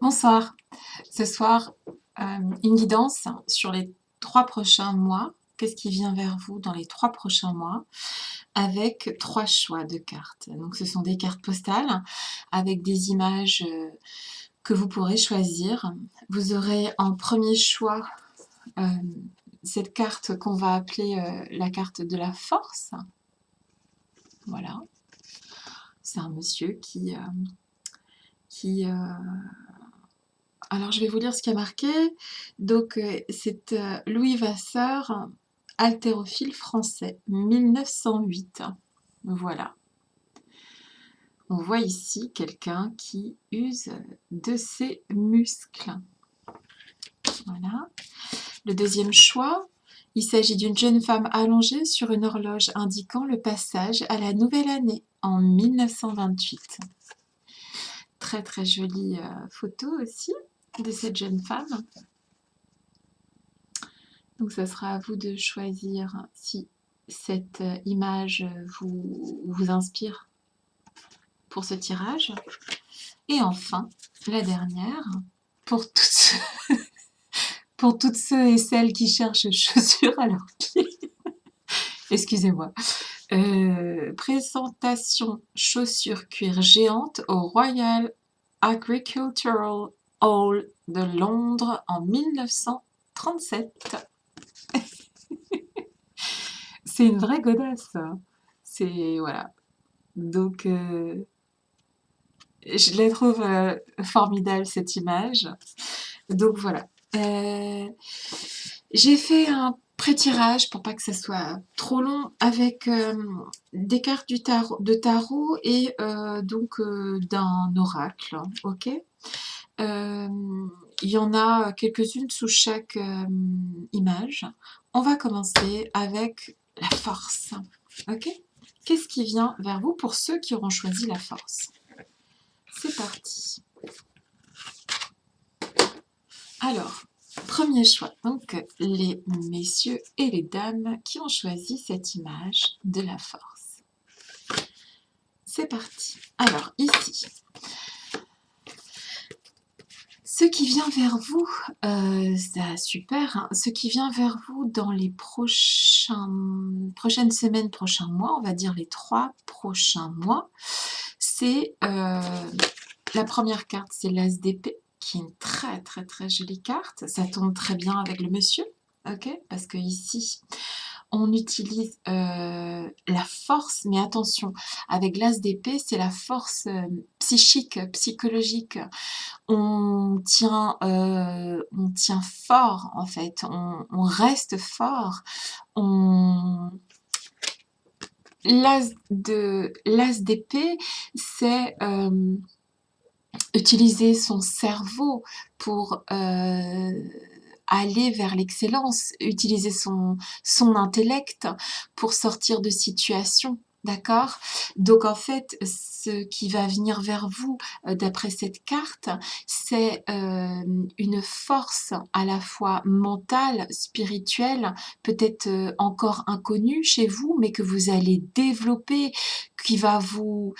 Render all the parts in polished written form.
Bonsoir. Ce soir, une guidance sur les 3 prochains mois. Qu'est-ce qui vient vers vous dans les 3 prochains mois? Avec 3 choix de cartes. Donc ce sont des cartes postales avec des images, que vous pourrez choisir. Vous aurez en premier choix, hem, cette carte qu'on va appeler, la carte de la force. Voilà. C'est un monsieur qui, alors je vais vous lire ce qui a marqué. Donc c'est Louis Vasseur, haltérophile français, 1908. Voilà. On voit ici quelqu'un qui use de ses muscles. Voilà. Le deuxième choix, il s'agit d'une jeune femme allongée sur une horloge indiquant le passage à la nouvelle année en 1928. Très très jolie photo aussi de cette jeune femme. Donc ça sera à vous de choisir si cette image vous inspire pour ce tirage. Et enfin, la dernière, pour toutes, pour toutes ceux et celles qui cherchent chaussures à leurs pieds. Excusez-moi. Présentation chaussures cuir géantes au Royal Agricultural Hall de Londres en 1937. C'est une vraie godasse, ça. C'est voilà. Donc je la trouve formidable cette image. Donc voilà. J'ai fait un pré-tirage pour pas que ça soit trop long avec des cartes de tarot et donc d'un oracle. Ok. Il y en a quelques-unes sous chaque image. On va commencer avec la force. Ok. Qu'est-ce qui vient vers vous pour ceux qui auront choisi la force? C'est parti. Alors, premier choix. Donc, les messieurs et les dames qui ont choisi cette image de la force. C'est parti. Alors, ici, ce qui vient vers vous, ça super, hein, ce qui vient vers vous dans les prochaines semaines, prochains mois, on va dire les 3 prochains mois, c'est la première carte, c'est l'As d'épée, qui est une très très très jolie carte. Ça tombe très bien avec le monsieur, ok? Parce que ici, on utilise la force, mais attention, avec l'As d'épée, c'est la force psychique, psychologique. On tient fort en fait, on reste fort, on... L'As d'épée, c'est utiliser son cerveau pour aller vers l'excellence, utiliser son intellect pour sortir de situations. D'accord? Donc en fait, ce qui va venir vers vous d'après cette carte, c'est une force à la fois mentale, spirituelle, peut-être encore inconnue chez vous, mais que vous allez développer, qui va vous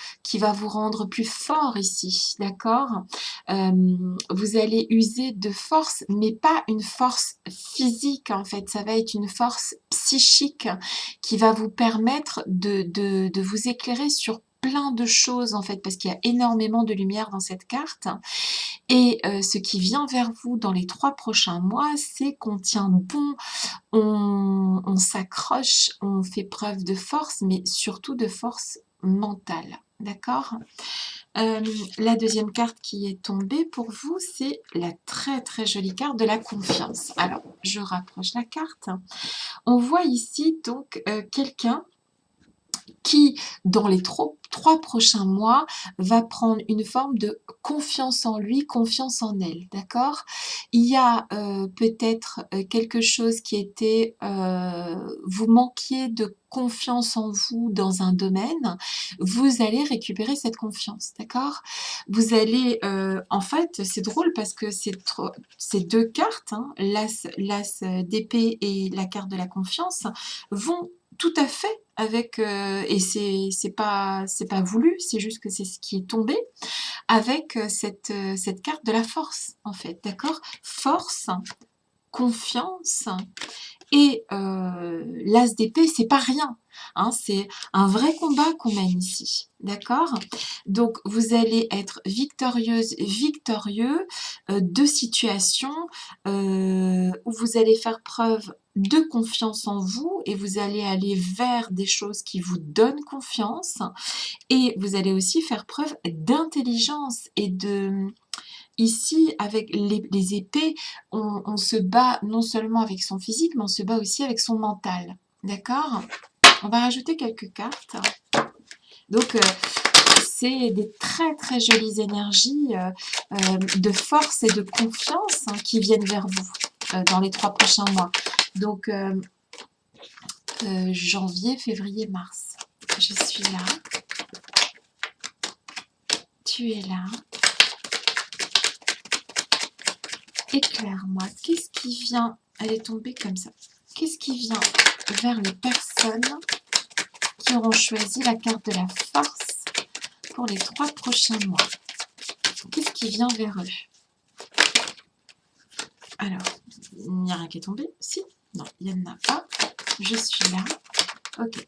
rendre plus fort ici, d'accord? Vous allez user de force, mais pas une force physique en fait, ça va être une force psychique qui va vous permettre de vous éclairer sur plein de choses en fait, parce qu'il y a énormément de lumière dans cette carte. Et ce qui vient vers vous dans les 3 prochains mois, c'est qu'on tient bon, on s'accroche, on fait preuve de force, mais surtout de force mentale. D'accord? La deuxième carte qui est tombée pour vous, c'est la très très jolie carte de la confiance. Alors, je rapproche la carte. On voit ici donc quelqu'un qui, dans les 3 prochains mois, va prendre une forme de confiance en lui, confiance en elle, d'accord? Il y a peut-être quelque chose qui était, vous manquiez de confiance en vous dans un domaine, vous allez récupérer cette confiance, d'accord? Vous allez, en fait, c'est drôle parce que ces 2 cartes, hein, l'As d'épée et la carte de la confiance, vont tout à fait avec, et c'est pas voulu, c'est juste que c'est ce qui est tombé, avec, cette carte de la force, en fait, d'accord? Force, confiance et l'as d'épée, c'est pas rien, hein, c'est un vrai combat qu'on mène ici, d'accord? Donc vous allez être victorieuse, victorieux, de situations, où vous allez faire preuve de confiance en vous et vous allez aller vers des choses qui vous donnent confiance et vous allez aussi faire preuve d'intelligence et de ici, avec les épées, on se bat non seulement avec son physique, mais on se bat aussi avec son mental. D'accord? On va rajouter quelques cartes. Donc, c'est des très très jolies énergies de force et de confiance hein, qui viennent vers vous dans les 3 prochains mois. Donc, janvier, février, mars. Je suis là. Tu es là. Éclaire-moi, qu'est-ce qui vient, elle est tombée comme ça, qu'est-ce qui vient vers les personnes qui auront choisi la carte de la force pour les 3 prochains mois? Qu'est-ce qui vient vers eux? Alors, il n'y a rien qui est tombé? Si? Non, il n'y en a pas. Je suis là. Ok.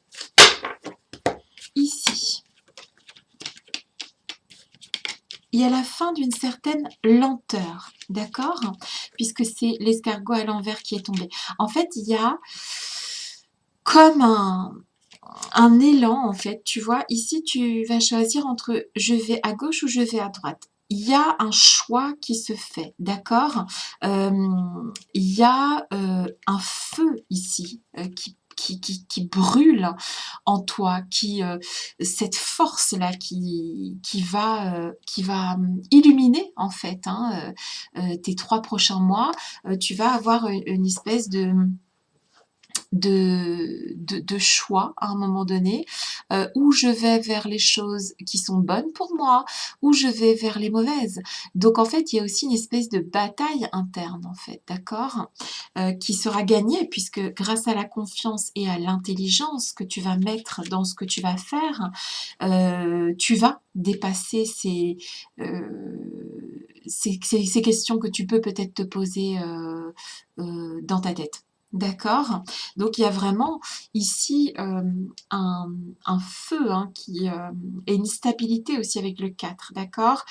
Ici, il y a la fin d'une certaine lenteur, d'accord? Puisque c'est l'escargot à l'envers qui est tombé. En fait, il y a comme un élan, en fait, tu vois? Ici, tu vas choisir entre je vais à gauche ou je vais à droite. Il y a un choix qui se fait, d'accord? Il y a, un feu ici, qui brûle en toi, cette force-là qui va, illuminer, en fait, hein, tes 3 prochains mois. Tu vas avoir une espèce de choix à un moment donné, où je vais vers les choses qui sont bonnes pour moi, où je vais vers les mauvaises. Donc en fait, il y a aussi une espèce de bataille interne en fait, d'accord? Qui sera gagnée puisque grâce à la confiance et à l'intelligence que tu vas mettre dans ce que tu vas faire, tu vas dépasser ces questions que tu peux peut-être te poser, dans ta tête. D'accord? Donc il y a vraiment ici, un feu, hein, et une stabilité aussi avec le 4, d'accord?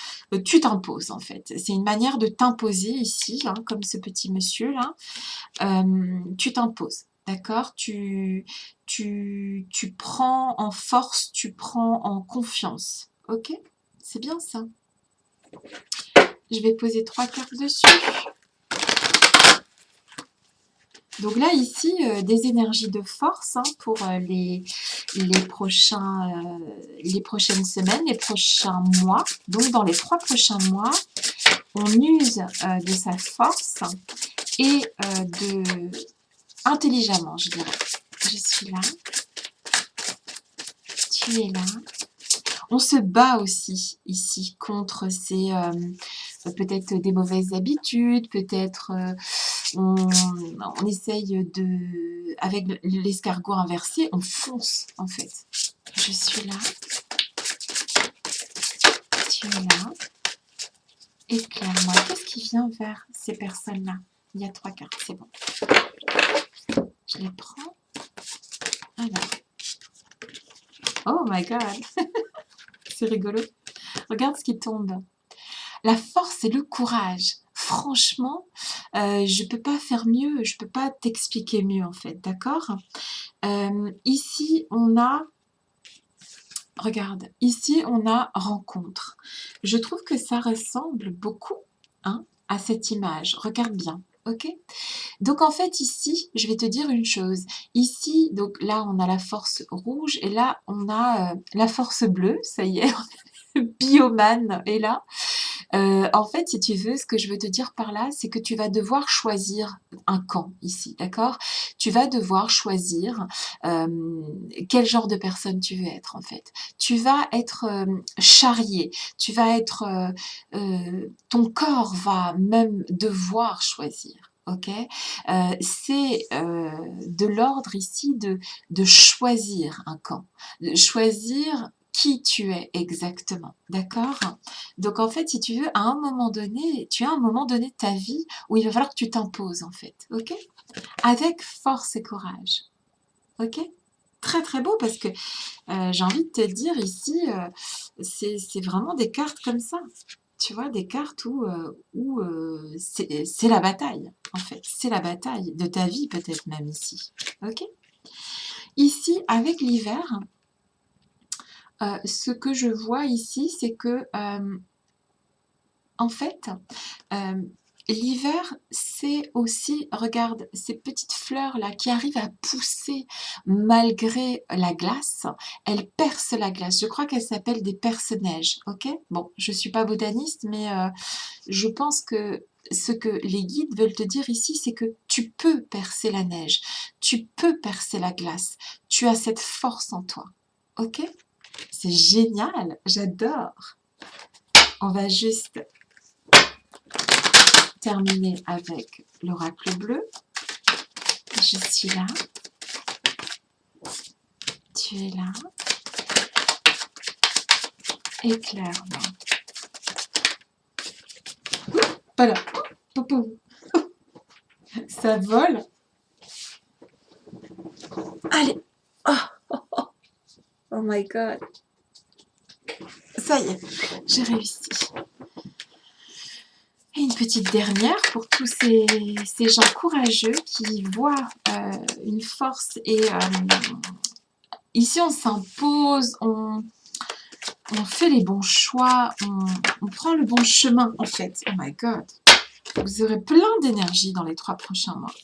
Tu t'imposes en fait. C'est une manière de t'imposer ici, hein, comme ce petit monsieur-là. Tu t'imposes, d'accord? Tu prends en force, tu prends en confiance. OK? C'est bien ça. Je vais poser 3 cartes dessus. Donc là, ici, des énergies de force hein, pour les prochaines semaines, les prochains mois. Donc dans les 3 prochains mois, on use de sa force et intelligemment, je dirais. Je suis là, tu es là. On se bat aussi ici contre ces peut-être des mauvaises habitudes, peut-être on essaye de avec l'escargot inversé, on fonce en fait. Je suis là, tu es là. Éclaire-moi, qu'est-ce qui vient vers ces personnes-là? Il y a 3 cartes, c'est bon. Je les prends. Alors. Oh my god! C'est rigolo. Regarde ce qui tombe. La force et le courage. Franchement, je peux pas faire mieux, je peux pas t'expliquer mieux en fait, d'accord? Ici, on a regarde, ici, on a rencontre. Je trouve que ça ressemble beaucoup, hein, à cette image. Regarde bien, OK? Donc en fait ici, je vais te dire une chose. Ici, donc là, on a la force rouge et là, on a, la force bleue. Ça y est, Bioman est là. En fait, si tu veux, ce que je veux te dire par là, c'est que tu vas devoir choisir un camp ici, d'accord? Tu vas devoir choisir, quel genre de personne tu veux être, en fait. Tu vas être, charrié, ton corps va même devoir choisir. OK? C'est, de l'ordre ici de choisir un camp, de choisir qui tu es exactement, d'accord? Donc en fait, si tu veux, à un moment donné, tu as un moment donné de ta vie où il va falloir que tu t'imposes en fait, OK? Avec force et courage, OK? Très, très beau parce que, j'ai envie de te dire ici, c'est vraiment des cartes comme ça. Tu vois? Des cartes où c'est la bataille, en fait. C'est la bataille de ta vie peut-être même ici. OK? Ici, avec l'hiver, ce que je vois ici, c'est que, en fait, hem, l'hiver, c'est aussi regarde ces petites fleurs-là qui arrivent à pousser malgré la glace, elles percent la glace. Je crois qu'elles s'appellent des perce-neige, OK? Bon, je suis pas botaniste, mais je pense que ce que les guides veulent te dire ici, c'est que tu peux percer la neige, tu peux percer la glace, tu as cette force en toi, OK? C'est génial, j'adore. On va juste terminer avec l'oracle bleu. Je suis là, tu es là. Éclaire-moi. Voilà, poupou, ça vole. Allez, oh, oh, oh, oh my god. Ça y est, j'ai réussi. Et une petite dernière pour tous ces gens courageux qui voient une force et ici on s'impose, on fait les bons choix, on prend le bon chemin en fait. Oh my god, vous aurez plein d'énergie dans les 3 prochains mois.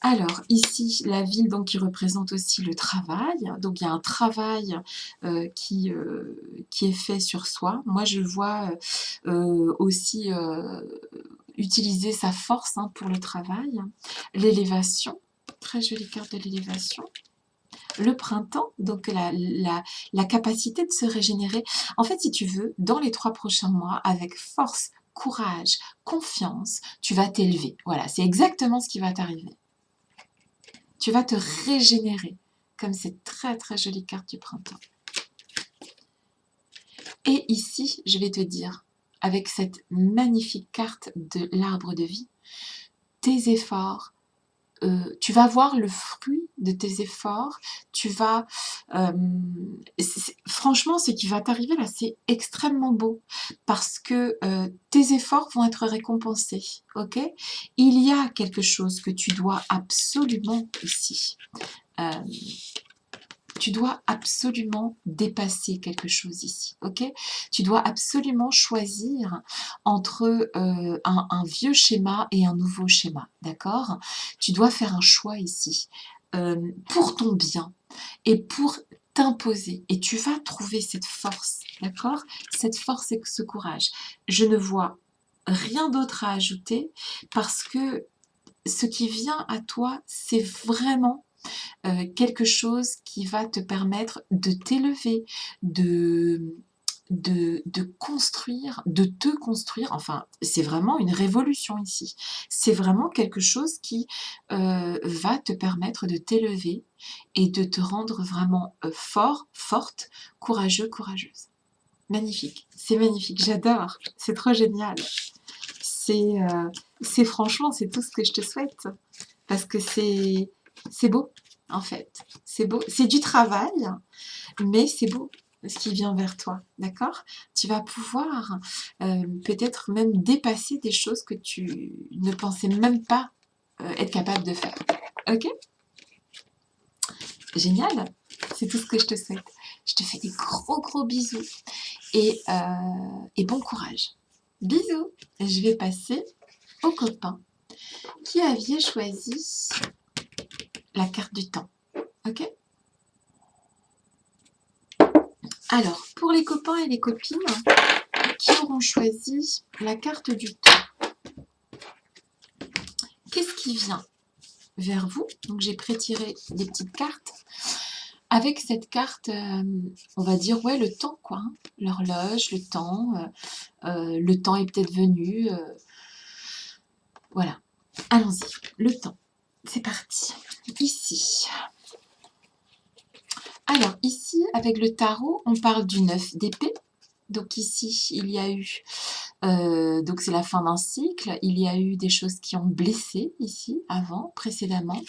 Alors ici, la ville donc qui représente aussi le travail. Donc il y a un travail qui est fait sur soi. Moi je vois aussi utiliser sa force pour le travail. L'élévation, très jolie carte de l'élévation. Le printemps, donc la capacité de se régénérer. En fait, si tu veux, dans les 3 prochains mois, avec force, courage, confiance, tu vas t'élever. Voilà, c'est exactement ce qui va t'arriver. Tu vas te régénérer, comme cette très très jolie carte du printemps. Et ici, je vais te dire, avec cette magnifique carte de l'arbre de vie, tes efforts, tu vas voir le fruit de tes efforts, tu vas... franchement, ce qui va t'arriver là, c'est extrêmement beau, parce que tes efforts vont être récompensés, ok? Il y a quelque chose que tu dois absolument ici. Tu dois absolument dépasser quelque chose ici, ok? Tu dois absolument choisir entre un vieux schéma et un nouveau schéma, d'accord? Tu dois faire un choix ici pour ton bien et pour t'imposer. Et tu vas trouver cette force, d'accord? Cette force et ce courage. Je ne vois rien d'autre à ajouter parce que ce qui vient à toi, c'est vraiment quelque chose qui va te permettre de t'élever, de construire, de te construire. Enfin, c'est vraiment une révolution ici. C'est vraiment quelque chose qui va te permettre de t'élever et de te rendre vraiment fort, forte, courageux, courageuse. Magnifique, c'est magnifique, j'adore, c'est trop génial. C'est franchement, c'est tout ce que je te souhaite parce que c'est beau en fait. C'est beau, c'est du travail, mais c'est beau ce qui vient vers toi, d'accord? Tu vas pouvoir peut-être même dépasser des choses que tu ne pensais même pas être capable de faire. Ok? Génial! C'est tout ce que je te souhaite. Je te fais des gros gros bisous et bon courage. Bisous! Je vais passer au copain qui avait choisi la carte du temps. Ok? Alors, pour les copains et les copines qui auront choisi la carte du temps, qu'est-ce qui vient vers vous? Donc, j'ai prétiré des petites cartes. Avec cette carte, on va dire, ouais, le temps, quoi. L'horloge, le temps est peut-être venu. Voilà. Allons-y, le temps. C'est parti. Ici. Alors, ici, avec le tarot, on parle du 9 d'épée. Donc ici, il y a eu, donc c'est la fin d'un cycle, il y a eu des choses qui ont blessé ici, avant, précédemment,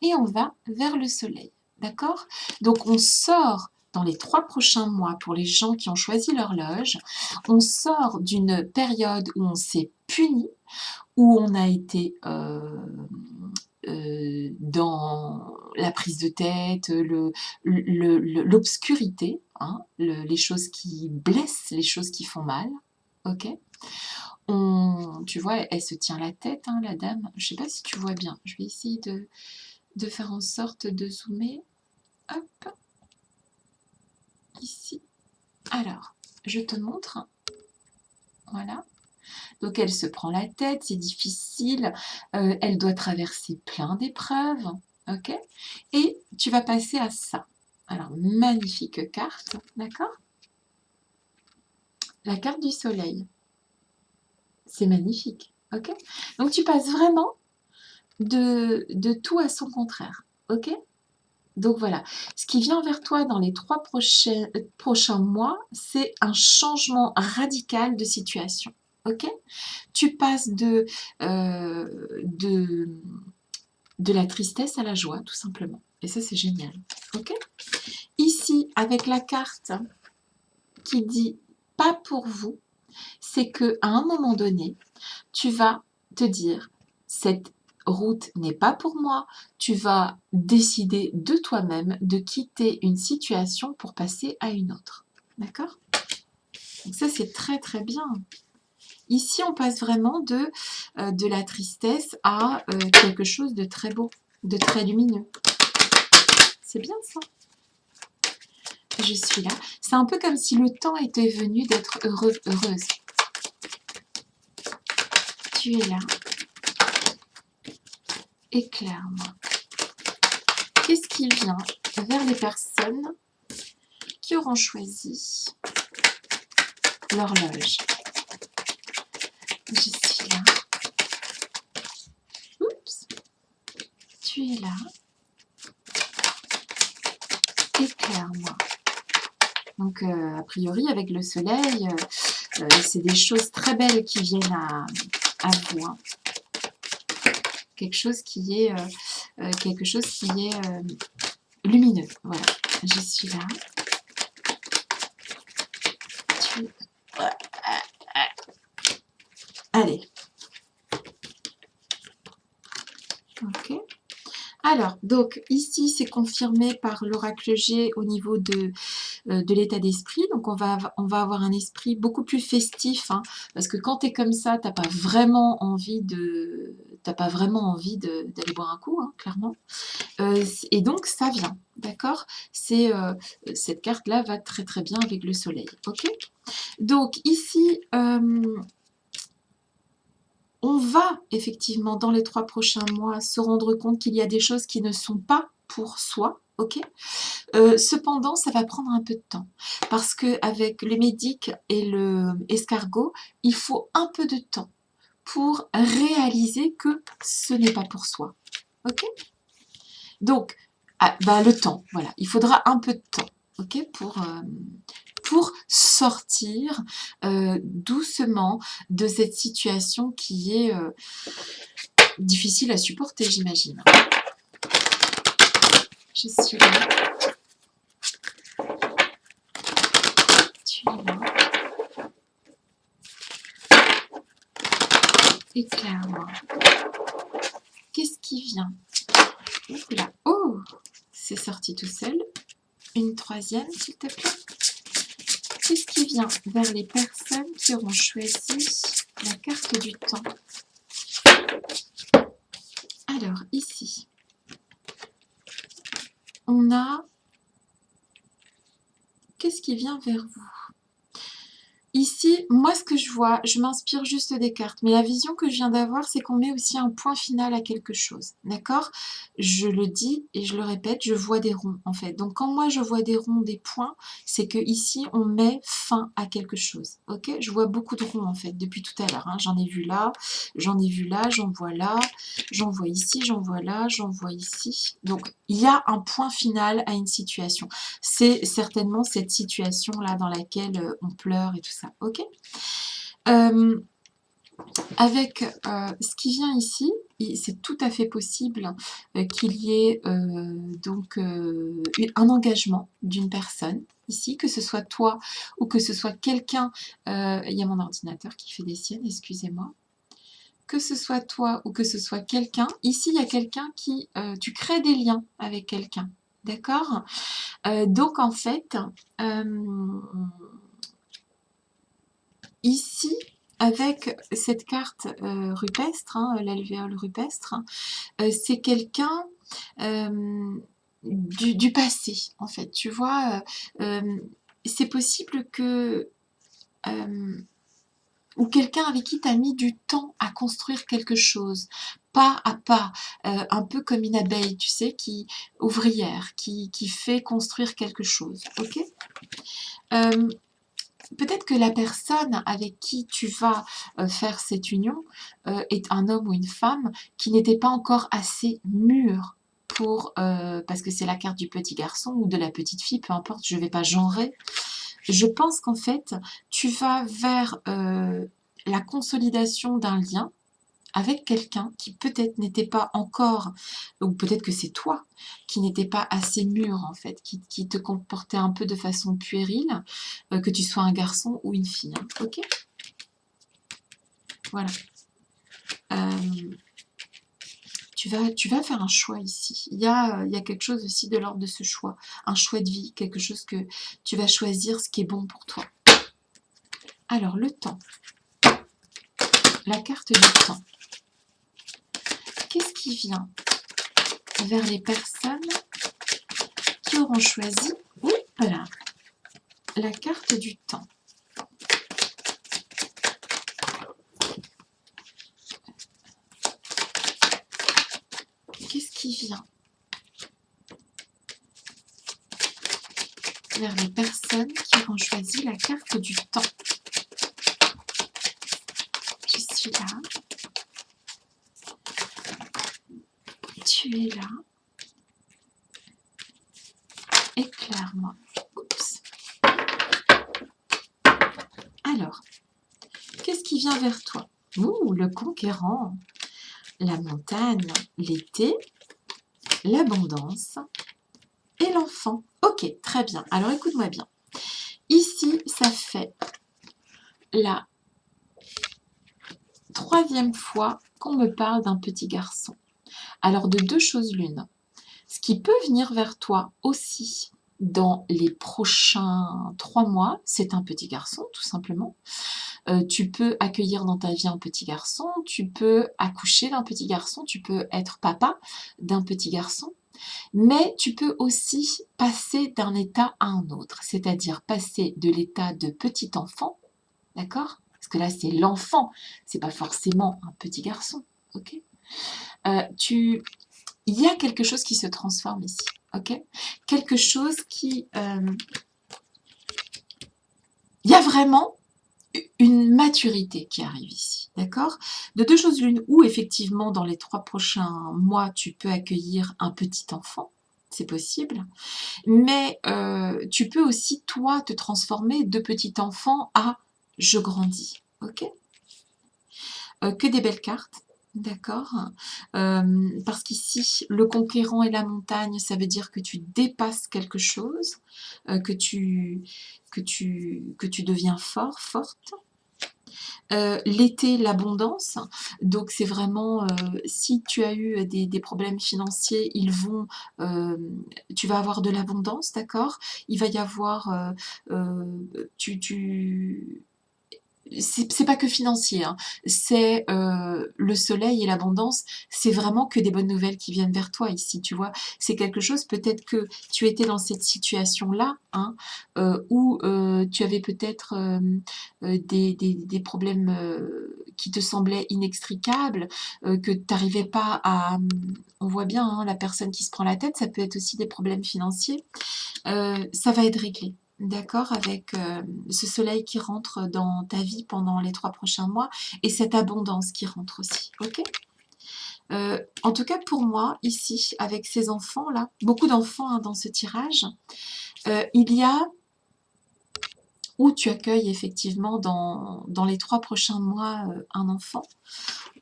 et on va vers le soleil, d'accord? Donc on sort dans les 3 prochains mois, pour les gens qui ont choisi l'horloge, on sort d'une période où on s'est puni, où on a été dans la prise de tête, l'obscurité, hein, les choses qui blessent, les choses qui font mal, ok. Tu vois, elle se tient la tête, hein, la dame. Je sais pas si tu vois bien. Je vais essayer de faire en sorte de zoomer. Hop, ici. Alors, je te montre. Voilà. Donc elle se prend la tête, c'est difficile, elle doit traverser plein d'épreuves, ok? Et tu vas passer à ça. Alors, magnifique carte, d'accord? La carte du soleil. C'est magnifique, ok? Donc tu passes vraiment de tout à son contraire, ok? Donc voilà, ce qui vient vers toi dans les 3 prochains mois, c'est un changement radical de situation, ok? Tu passes de la tristesse à la joie, tout simplement. Et ça, c'est génial. Ok. Ici, avec la carte qui dit pas pour vous, c'est que à un moment donné, tu vas te dire cette route n'est pas pour moi. Tu vas décider de toi-même de quitter une situation pour passer à une autre. D'accord? Donc ça, c'est très très bien. Ici, on passe vraiment de la tristesse à quelque chose de très beau, de très lumineux. C'est bien ça. Je suis là. C'est un peu comme si le temps était venu d'être heureux, heureuse. Tu es là. Éclaire-moi. Qu'est-ce qui vient vers les personnes qui auront choisi l'horloge? Je suis là. Oups. Tu es là. Éclaire-moi. Donc, a priori, avec le soleil, c'est des choses très belles qui viennent à vous. Hein. Quelque chose qui est, lumineux. Voilà, je suis là. Allez. Ok. Alors, donc ici, c'est confirmé par l'oracle G au niveau de l'état d'esprit. Donc, on va avoir un esprit beaucoup plus festif, hein, parce que quand tu es comme ça, tu n'as pas vraiment envie d'aller boire un coup, hein, clairement. Et donc, ça vient, d'accord? Cette carte-là va très très bien avec le soleil, ok? Donc, ici, on va effectivement, dans les 3 prochains mois, se rendre compte qu'il y a des choses qui ne sont pas pour soi, ok? Cependant, ça va prendre un peu de temps parce qu'avec le médic et le escargot, il faut un peu de temps pour réaliser que ce n'est pas pour soi, ok? Donc, le temps, voilà, il faudra un peu de temps, ok, pour sortir doucement de cette situation qui est difficile à supporter, j'imagine. Je suis là. Tu es là. Éclaire-moi. Qu'est-ce qui vient? Là. Oh, c'est sorti tout seul. Une troisième, s'il te plaît. Qu'est-ce qui vient vers les personnes qui auront choisi la carte du temps? Alors, ici, on a... Qu'est-ce qui vient vers vous? Ici, moi, ce que je vois, je m'inspire juste des cartes, mais la vision que je viens d'avoir, c'est qu'on met aussi un point final à quelque chose, d'accord? Je le dis et je le répète, je vois des ronds, en fait. Donc, quand moi, je vois des ronds, des points, c'est que ici, on met fin à quelque chose, ok? Je vois beaucoup de ronds, en fait, depuis tout à l'heure, hein. J'en ai vu là, j'en ai vu là, j'en vois là, j'en vois ici, j'en vois là, j'en vois ici. Donc, il y a un point final à une situation. C'est certainement cette situation-là dans laquelle on pleure et tout ça, ok? Avec ce qui vient ici, c'est tout à fait possible qu'il y ait donc un engagement d'une personne ici, que ce soit toi ou que ce soit quelqu'un, il y a mon ordinateur qui fait des siennes, excusez-moi, que ce soit toi ou que ce soit quelqu'un, ici il y a quelqu'un qui, tu crées des liens avec quelqu'un, d'accord? Donc en fait, ici, avec cette carte rupestre, hein, l'alvéole rupestre, c'est quelqu'un du passé, en fait. Tu vois, c'est possible que... ou quelqu'un avec qui tu as mis du temps à construire quelque chose, pas à pas, un peu comme une abeille, tu sais, ouvrière, qui fait construire quelque chose, ok? Peut-être que la personne avec qui tu vas faire cette union est un homme ou une femme qui n'était pas encore assez mûr pour, parce que c'est la carte du petit garçon ou de la petite fille, peu importe, je ne vais pas genrer. Je pense qu'en fait, tu vas vers la consolidation d'un lien avec quelqu'un qui peut-être n'était pas encore, ou peut-être que c'est toi, qui n'était pas assez mûr en fait, qui te comportait un peu de façon puérile, que tu sois un garçon ou une fille, hein, ok? Voilà. Tu vas faire un choix ici. Il y a quelque chose aussi de l'ordre de ce choix, un choix de vie, quelque chose que tu vas choisir ce qui est bon pour toi. Alors, le temps. La carte du temps. Qu'est-ce qui vient vers les personnes qui auront choisi, voilà, la carte du temps? Qu'est-ce qui vient vers les personnes qui auront choisi la carte du temps? Je suis là. Tu es là. Éclaire-moi. Oups. Alors, qu'est-ce qui vient vers toi? Ouh, le conquérant, la montagne, l'été, l'abondance et l'enfant. Ok, très bien. Alors écoute-moi bien. Ici, ça fait la 3e fois qu'on me parle d'un petit garçon. Alors de deux choses l'une. Ce qui peut venir vers toi aussi dans les prochains 3 mois, c'est un petit garçon, tout simplement. Tu peux accueillir dans ta vie un petit garçon, tu peux accoucher d'un petit garçon, tu peux être papa d'un petit garçon, mais tu peux aussi passer d'un état à un autre, c'est-à-dire passer de l'état de petit enfant, d'accord? Parce que là, c'est l'enfant, c'est pas forcément un petit garçon, ok? Il y a quelque chose qui se transforme ici, ok? Quelque chose qui... il y a vraiment une maturité qui arrive ici, d'accord? De deux choses l'une, ou effectivement, dans les 3 prochains mois, tu peux accueillir un petit enfant, c'est possible, mais tu peux aussi, toi, te transformer de petit enfant à « je grandis », ok? Que des belles cartes, d'accord? Parce qu'ici, le conquérant et la montagne, ça veut dire que tu dépasses quelque chose, que tu deviens fort, forte. L'été, l'abondance, donc c'est vraiment, si tu as eu des problèmes financiers, tu vas avoir de l'abondance, d'accord? Il va y avoir, tu c'est pas que financier, hein, c'est le soleil et l'abondance, c'est vraiment que des bonnes nouvelles qui viennent vers toi ici, tu vois. C'est quelque chose, peut-être que tu étais dans cette situation-là, hein, où tu avais peut-être des problèmes qui te semblaient inextricables, que tu n'arrivais pas à... On voit bien, hein, la personne qui se prend la tête, ça peut être aussi des problèmes financiers. Ça va être réglé. D'accord, avec ce soleil qui rentre dans ta vie pendant les 3 prochains mois et cette abondance qui rentre aussi, ok. En tout cas pour moi, ici, avec ces enfants-là, beaucoup d'enfants hein, dans ce tirage, il y a où tu accueilles effectivement dans les 3 prochains mois un enfant,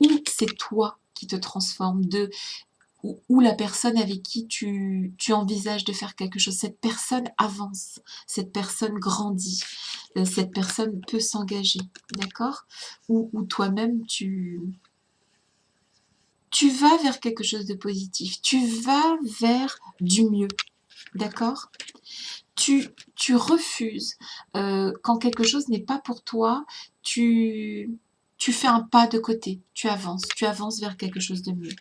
ou c'est toi qui te transformes de ou la personne avec qui tu envisages de faire quelque chose, cette personne avance, cette personne grandit, cette personne peut s'engager, d'accord? Ou toi-même tu vas vers quelque chose de positif, tu vas vers du mieux, d'accord? Tu refuses, quand quelque chose n'est pas pour toi, tu tu fais un pas de côté, tu avances vers quelque chose de mieux.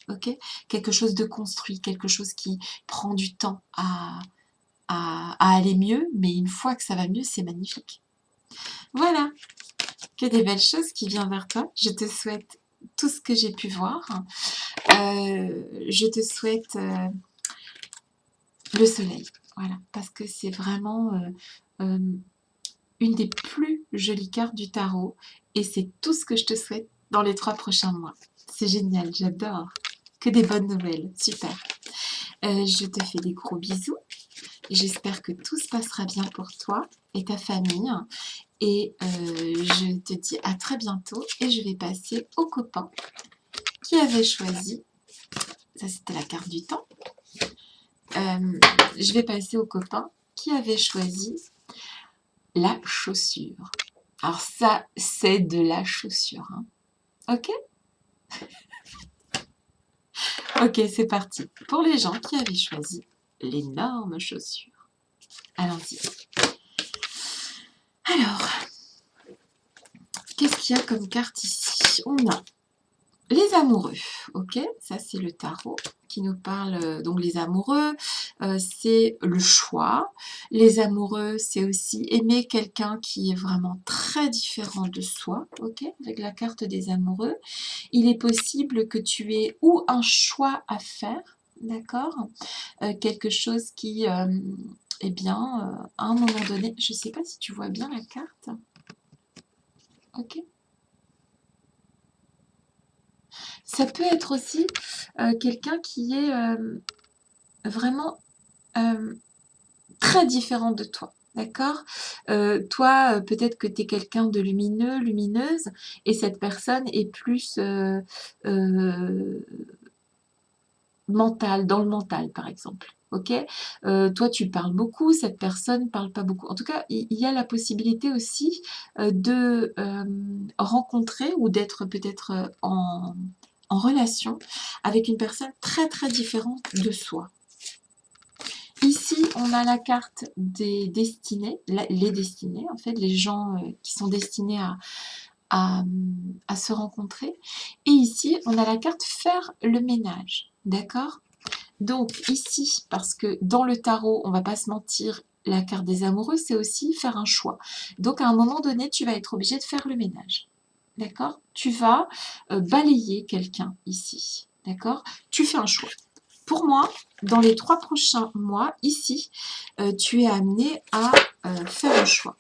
Ok, quelque chose de construit, quelque chose qui prend du temps à aller mieux, mais une fois que ça va mieux, c'est magnifique. Voilà, que des belles choses qui viennent vers toi. Je te souhaite tout ce que j'ai pu voir. Je te souhaite le soleil, voilà, parce que c'est vraiment une des plus jolies cartes du tarot et c'est tout ce que je te souhaite dans les 3 prochains mois. C'est génial, j'adore. Que des bonnes nouvelles, super. Je te fais des gros bisous. J'espère que tout se passera bien pour toi et ta famille. Et je te dis à très bientôt. Et je vais passer au copain qui avait choisi. Ça, c'était la carte du temps. Je vais passer au copain qui avait choisi la chaussure. Alors ça, c'est de la chaussure. Hein. Ok? Ok, c'est parti. Pour les gens qui avaient choisi l'énorme chaussure. Allons-y. Alors, qu'est-ce qu'il y a comme carte ici? On a les amoureux, ok? Ça, c'est le tarot qui nous parle, donc les amoureux, c'est le choix. Les amoureux, c'est aussi aimer quelqu'un qui est vraiment très différent de soi, ok? Avec la carte des amoureux. Il est possible que tu aies ou un choix à faire, d'accord? Quelque chose qui, eh bien, à un moment donné, je ne sais pas si tu vois bien la carte, ok? Ça peut être aussi quelqu'un qui est vraiment très différent de toi. D'accord. Toi, peut-être que tu es quelqu'un de lumineux, lumineuse, et cette personne est plus mentale, dans le mental, par exemple. Ok. Toi, tu parles beaucoup, cette personne parle pas beaucoup. En tout cas, il y a la possibilité aussi de rencontrer ou d'être peut-être en relation avec une personne très très différente de soi. Ici, on a la carte des destinées, les destinées, en fait, les gens qui sont destinés à se rencontrer. Et ici, on a la carte faire le ménage, d'accord? Donc ici, parce que dans le tarot, on ne va pas se mentir, la carte des amoureux, c'est aussi faire un choix. Donc à un moment donné, tu vas être obligé de faire le ménage. D'accord? Tu vas balayer quelqu'un ici. D'accord? Tu fais un choix. Pour moi, dans les 3 prochains mois, ici, tu es amené à faire un choix.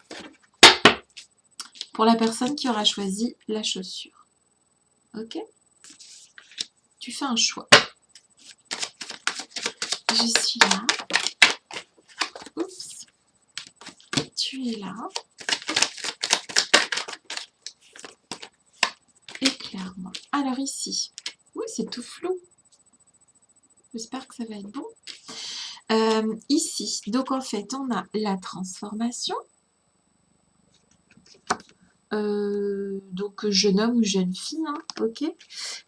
Pour la personne qui aura choisi la chaussure. Ok? Tu fais un choix. Je suis là. Oups. Tu es là. Éclaire-moi. Alors ici. Oui, c'est tout flou. J'espère que ça va être bon. Ici, donc en fait, on a la transformation. Donc jeune homme ou jeune fille, hein, ok.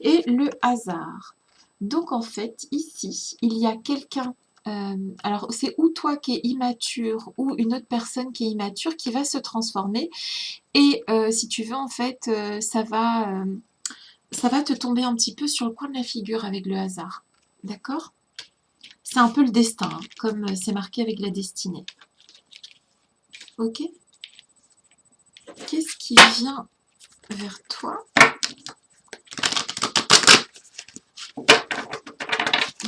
Et le hasard. Donc en fait, ici, il y a quelqu'un alors c'est ou toi qui es immature ou une autre personne qui est immature qui va se transformer et si tu veux en fait, ça va te tomber un petit peu sur le coin de la figure avec le hasard. D'accord? C'est un peu le destin, hein, comme c'est marqué avec la destinée. OK? Qu'est-ce qui vient vers toi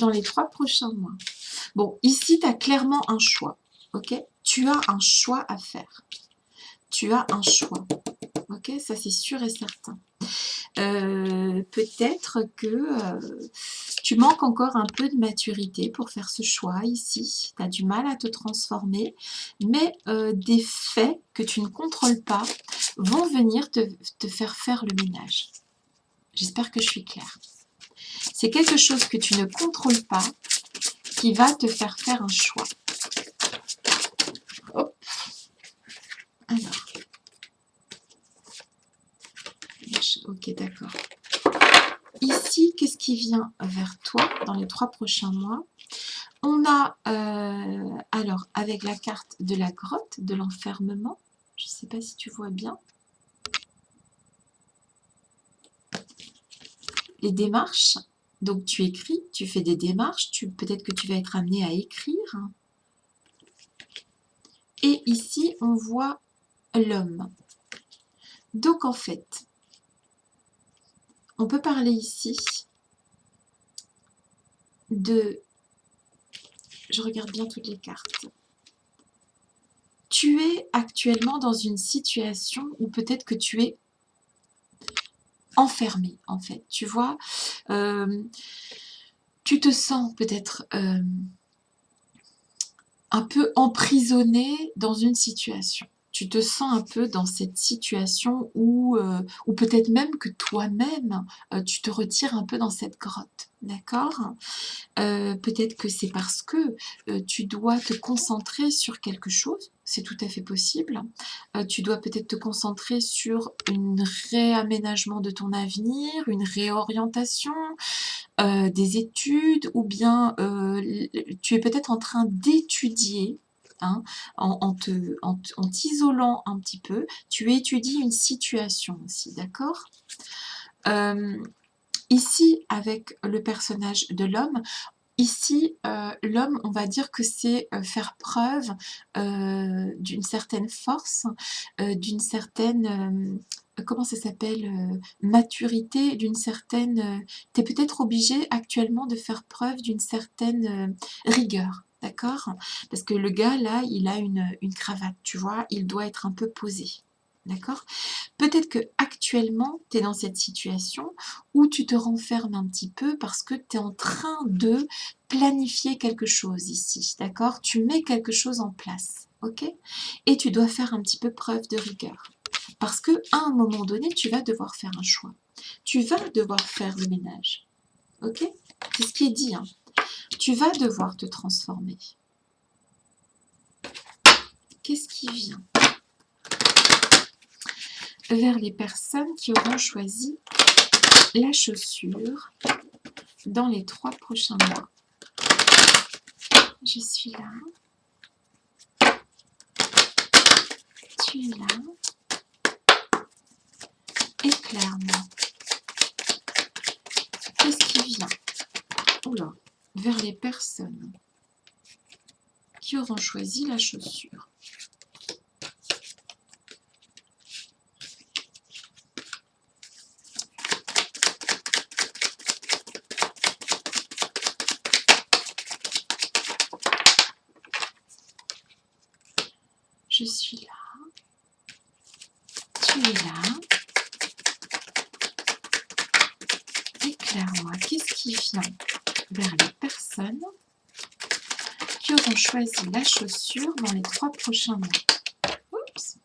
dans les 3 prochains mois? Bon, ici, tu as clairement un choix. OK? Tu as un choix à faire. Tu as un choix. OK? Ça, c'est sûr et certain. Peut-être que tu manques encore un peu de maturité pour faire ce choix ici. Tu as du mal à te transformer, mais des faits que tu ne contrôles pas vont venir te faire faire le ménage. J'espère que je suis claire. C'est quelque chose que tu ne contrôles pas qui va te faire faire un choix. Hop. Alors. Ok, d'accord. Ici, qu'est-ce qui vient vers toi dans les 3 prochains mois? On a, alors, avec la carte de la grotte, de l'enfermement, je ne sais pas si tu vois bien, les démarches. Donc, tu écris, tu fais des démarches, peut-être que tu vas être amené à écrire. Et ici, on voit l'homme. Donc, en fait, on peut parler ici de... Je regarde bien toutes les cartes. Tu es actuellement dans une situation où peut-être que tu es enfermé, en fait. Tu vois, tu te sens peut-être un peu emprisonné dans une situation. Tu te sens un peu dans cette situation où peut-être même que toi-même, tu te retires un peu dans cette grotte, d'accord? Peut-être que c'est parce que tu dois te concentrer sur quelque chose, c'est tout à fait possible. Tu dois peut-être te concentrer sur un réaménagement de ton avenir, une réorientation, des études, ou bien tu es peut-être en train d'étudier, hein, en t'isolant un petit peu, tu étudies une situation aussi, d'accord? Ici, avec le personnage de l'homme, ici, l'homme, on va dire que c'est faire preuve d'une certaine force, d'une certaine, comment ça s'appelle, maturité, d'une certaine... tu es peut-être obligé actuellement de faire preuve d'une certaine rigueur, d'accord? Parce que le gars, là, il a une cravate, tu vois, il doit être un peu posé. D'accord? Peut-être que actuellement, tu es dans cette situation où tu te renfermes un petit peu parce que tu es en train de planifier quelque chose ici, d'accord? Tu mets quelque chose en place, ok? Et tu dois faire un petit peu preuve de rigueur. Parce qu'à un moment donné, tu vas devoir faire un choix. Tu vas devoir faire le ménage, ok? C'est ce qui est dit, hein. Tu vas devoir te transformer. Qu'est-ce qui vient vers les personnes qui auront choisi la chaussure dans les 3 prochains mois? Je suis là. Tu es là. Éclaire-moi. Qu'est-ce qui vient? Oula, vers les personnes qui auront choisi la chaussure. Je suis là. Tu es là. Éclaire-moi. Qu'est-ce qui vient vers les personnes qui auront choisi la chaussure dans les 3 prochains mois? Oups.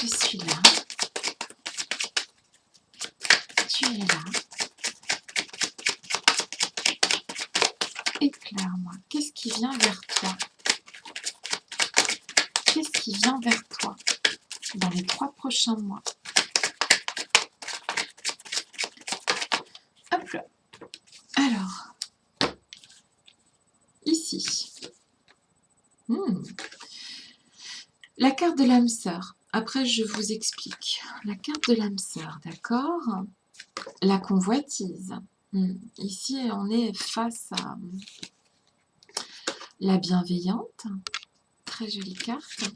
Je suis là. Tu es là. éclaire-moi. Qu'est-ce qui vient vers toi? Qu'est-ce qui vient vers toi dans les 3 prochains mois? Hop là. Alors, ici. La carte de l'âme sœur. Après, je vous explique. La carte de l'âme sœur, d'accord? La convoitise. Ici, on est face à la bienveillante. Très jolie carte.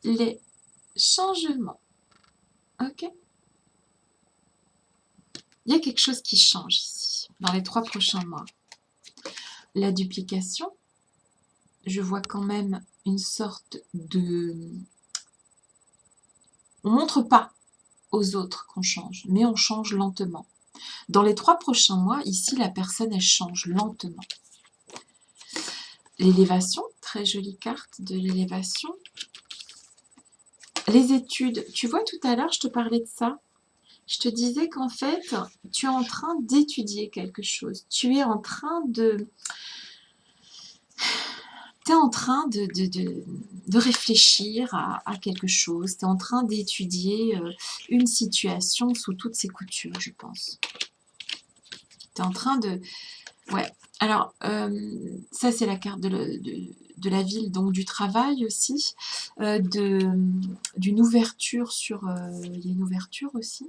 Les changements. Ok? Il y a quelque chose qui change ici, dans les 3 prochains mois. La duplication. Je vois quand même une sorte de... On ne montre pas aux autres qu'on change, mais on change lentement. Dans les 3 prochains mois, ici, la personne, elle change lentement. L'élévation, très jolie carte de l'élévation. Les études, tu vois, tout à l'heure, je te parlais de ça. Je te disais qu'en fait, tu es en train d'étudier quelque chose. Tu es en train de... Tu es en train de réfléchir à quelque chose. Tu es en train d'étudier une situation sous toutes ses coutures, je pense. Tu es en train de... Ouais. Alors, ça, c'est la carte de la ville, donc du travail aussi, d'une ouverture sur... il y a une ouverture aussi.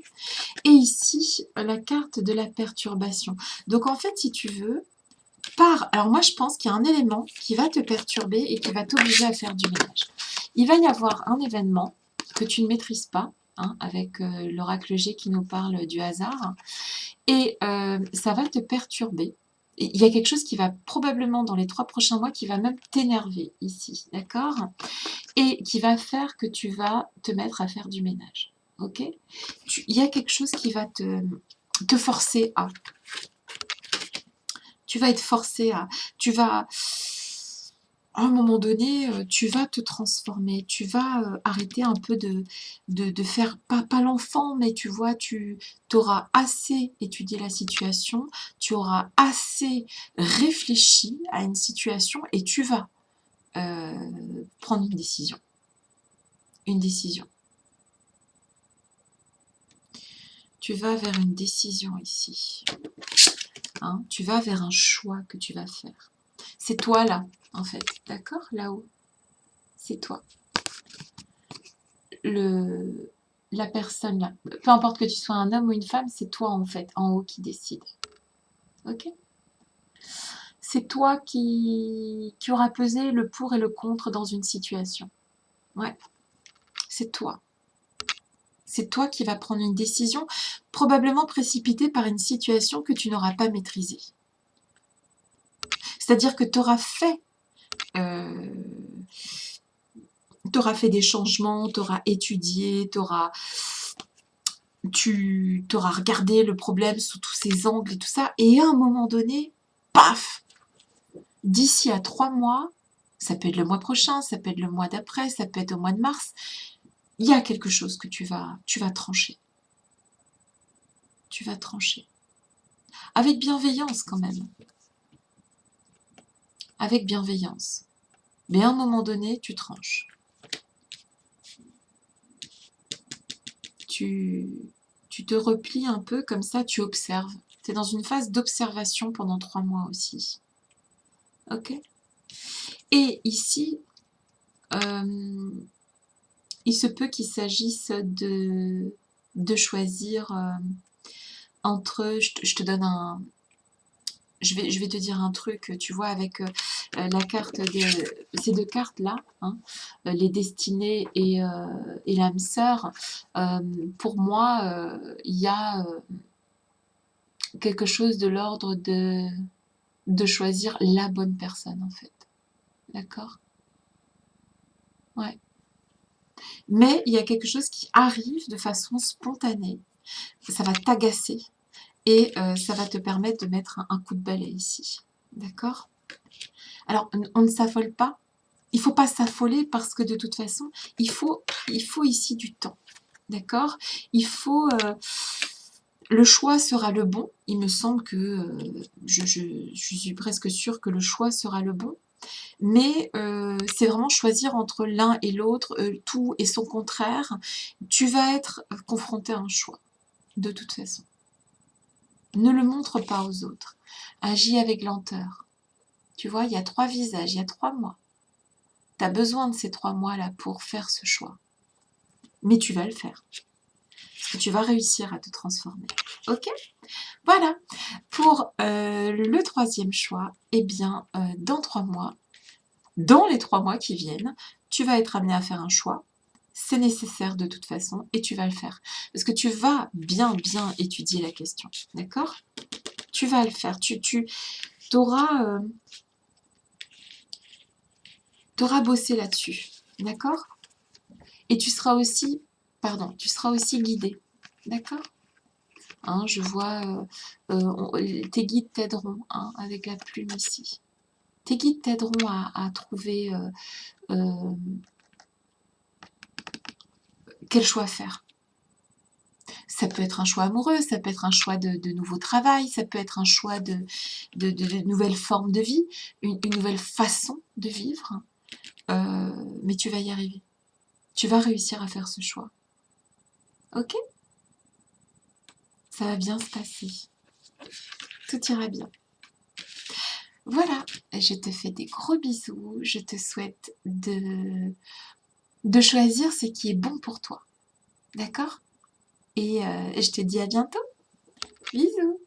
Et ici, la carte de la perturbation. Donc, en fait, si tu veux, alors moi, je pense qu'il y a un élément qui va te perturber et qui va t'obliger à faire du ménage. Il va y avoir un événement que tu ne maîtrises pas, hein, avec l'oracle G qui nous parle du hasard, et ça va te perturber. Il y a quelque chose qui va probablement, dans les 3 prochains mois, qui va même t'énerver ici, d'accord? Et qui va faire que tu vas te mettre à faire du ménage, ok? Il y a quelque chose qui va te forcer à... Tu vas être forcé à... Tu vas... À un moment donné, tu vas te transformer, tu vas arrêter un peu de faire, pas l'enfant, mais tu vois, tu auras assez étudié la situation, tu auras assez réfléchi à une situation et tu vas prendre une décision. Une décision. Tu vas vers une décision ici. Hein, tu vas vers un choix que tu vas faire. C'est toi là, en fait, d'accord? Là-haut, c'est toi. La personne là, peu importe que tu sois un homme ou une femme, c'est toi en fait, en haut qui décide. Ok? C'est toi qui aura pesé le pour et le contre dans une situation. Ouais, c'est toi. C'est toi qui vas prendre une décision, probablement précipitée par une situation que tu n'auras pas maîtrisée. C'est-à-dire que tu auras fait... t'auras fait des changements, t'auras étudié, tu auras regardé le problème sous tous ses angles et tout ça, et à un moment donné, paf, d'ici à 3 mois, ça peut être le mois prochain, ça peut être le mois d'après, ça peut être au mois de mars, il y a quelque chose que tu vas trancher. Tu vas trancher. Avec bienveillance quand même. Avec bienveillance. Mais à un moment donné, tu tranches. Tu te replies un peu comme ça, tu observes. Tu es dans une phase d'observation pendant 3 mois aussi. Ok? Et ici, il se peut qu'il s'agisse de choisir entre... Je te donne un... Je vais te dire un truc, tu vois, avec la carte ces 2 cartes-là, hein, les destinées et l'âme sœur, pour moi, il y a quelque chose de l'ordre de choisir la bonne personne, en fait. D'accord? Ouais. Mais il y a quelque chose qui arrive de façon spontanée. Ça va t'agacer et ça va te permettre de mettre un coup de balai ici. D'accord? Alors, on ne s'affole pas. Il ne faut pas s'affoler parce que de toute façon, il faut ici du temps. D'accord? Il faut... Le choix sera le bon. Il me semble que, je suis presque sûre que le choix sera le bon. Mais c'est vraiment choisir entre l'un et l'autre, tout et son contraire. Tu vas être confronté à un choix, de toute façon. Ne le montre pas aux autres. Agis avec lenteur. Tu vois, il y a 3 visages, il y a 3 mois. Tu as besoin de ces 3 mois-là pour faire ce choix. Mais tu vas le faire. Parce que tu vas réussir à te transformer. Ok? Voilà. Pour le 3e choix, eh bien, dans 3 mois, dans les 3 mois qui viennent, tu vas être amené à faire un choix. C'est nécessaire de toute façon et tu vas le faire. Parce que tu vas bien étudier la question. D'accord? Tu vas le faire. Tu auras, bossé là-dessus. D'accord? Et tu seras aussi guidé. D'accord? Hein, je vois, tes guides t'aideront, hein, avec la plume ici. Tes guides t'aideront à trouver quel choix faire. Ça peut être un choix amoureux, ça peut être un choix de nouveau travail, ça peut être un choix de nouvelles formes de vie, une nouvelle façon de vivre. Mais tu vas y arriver. Tu vas réussir à faire ce choix. Ok? Ça va bien se passer. Tout ira bien. Voilà, je te fais des gros bisous. Je te souhaite de choisir ce qui est bon pour toi. D'accord? Et je te dis à bientôt. Bisous!